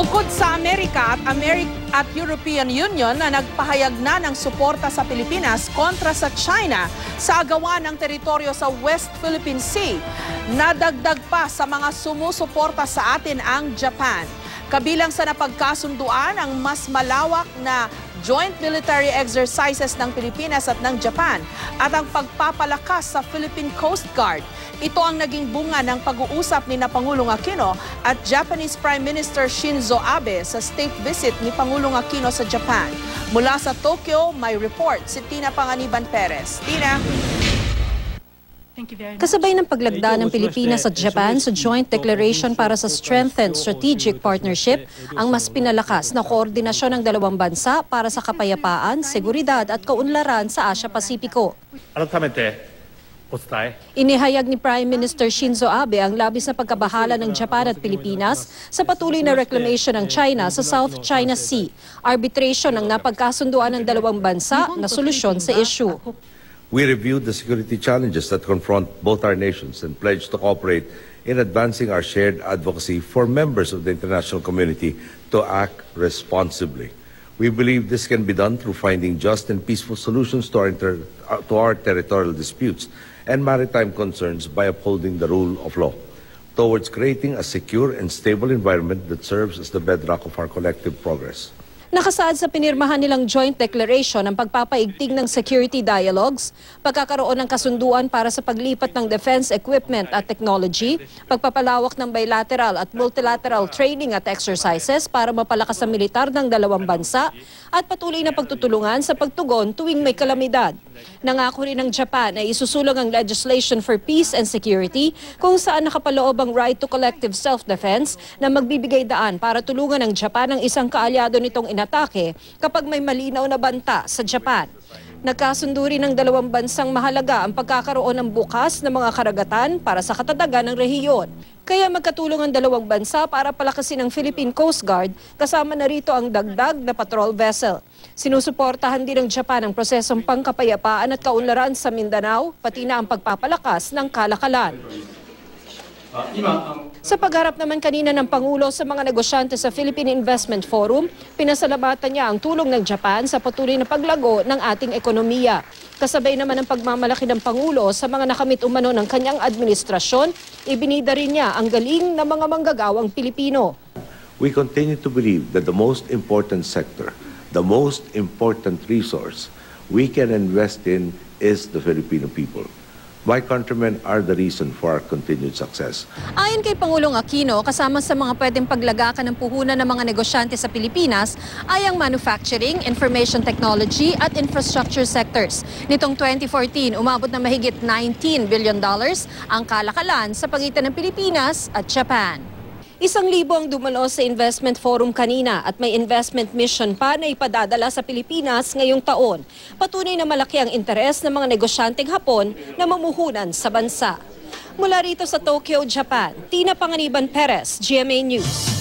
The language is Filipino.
Bukod sa Amerika at European Union na nagpahayag na ng suporta sa Pilipinas kontra sa China sa agawan ng teritoryo sa West Philippine Sea, nadagdag pa sa mga sumusuporta sa atin ang Japan. Kabilang sa napagkasunduan ang mas malawak na joint military exercises ng Pilipinas at ng Japan at ang pagpapalakas sa Philippine Coast Guard. Ito ang naging bunga ng pag-uusap ni Pangulong Aquino at Japanese Prime Minister Shinzo Abe sa state visit ni Pangulong Aquino sa Japan. Mula sa Tokyo, may report si Tina Panganiban Perez. Tina. Kasabay ng paglagda ng Pilipinas at Japan sa Joint Declaration para sa Strengthened Strategic Partnership, ang mas pinalakas na koordinasyon ng dalawang bansa para sa kapayapaan, seguridad at kaunlaran sa Asia-Pasipiko. Inihayag ni Prime Minister Shinzo Abe ang labis na pagkabahala ng Japan at Pilipinas sa patuloy na reclamation ng China sa South China Sea, arbitration ang napagkasunduan ng dalawang bansa na solusyon sa issue. We reviewed the security challenges that confront both our nations and pledged to cooperate in advancing our shared advocacy for members of the international community to act responsibly. We believe this can be done through finding just and peaceful solutions to our territorial disputes and maritime concerns by upholding the rule of law, towards creating a secure and stable environment that serves as the bedrock of our collective progress. Nakasaad sa pinirmahan nilang joint declaration ang pagpapaigting ng security dialogues, pagkakaroon ng kasunduan para sa paglipat ng defense equipment at technology, pagpapalawak ng bilateral at multilateral training at exercises para mapalakas ang militar ng dalawang bansa, at patuloy na pagtutulungan sa pagtugon tuwing may kalamidad. Nangako rin ng Japan ay isusulong ang legislation for peace and security kung saan nakapaloob ang right to collective self-defense na magbibigay daan para tulungan ng Japan ang isang kaalyado nitong inatake kapag may malinaw na banta sa Japan. Nagkasundo rin ng dalawang bansang mahalaga ang pagkakaroon ng bukas na mga karagatan para sa katatagan ng rehiyon. Kaya magkatulong ang dalawang bansa para palakasin ang Philippine Coast Guard, kasama na rito ang dagdag na patrol vessel. Sinusuportahan din ng Japan ang prosesong pangkapayapaan at kaunlaran sa Mindanao, pati na ang pagpapalakas ng kalakalan. Sa pagharap naman kanina ng Pangulo sa mga negosyante sa Philippine Investment Forum, pinasalamatan niya ang tulong ng Japan sa patuloy na paglago ng ating ekonomiya. Kasabay naman ang pagmamalaki ng Pangulo sa mga nakamit umano ng kanyang administrasyon, ibinida rin niya ang galing ng mga manggagawang Pilipino. We continue to believe that the most important sector, the most important resource we can invest in is the Filipino people. My countrymen are the reason for our continued success. Ayon kay Pangulong Aquino, kasama sa mga pwedeng paglagakan ng puhunan ng mga negosyante sa Pilipinas ay ang manufacturing, information technology at infrastructure sectors. Nitong 2014, umabot na mahigit $19 billion ang kalakalan sa pagitan ng Pilipinas at Japan. 1,000 ang dumalo sa Investment Forum kanina at may investment mission pa na ipadadala sa Pilipinas ngayong taon. Patunay na malaki ang interes ng mga negosyanteng Hapon na mamuhunan sa bansa. Mula rito sa Tokyo, Japan, Tina Panganiban Perez, GMA News.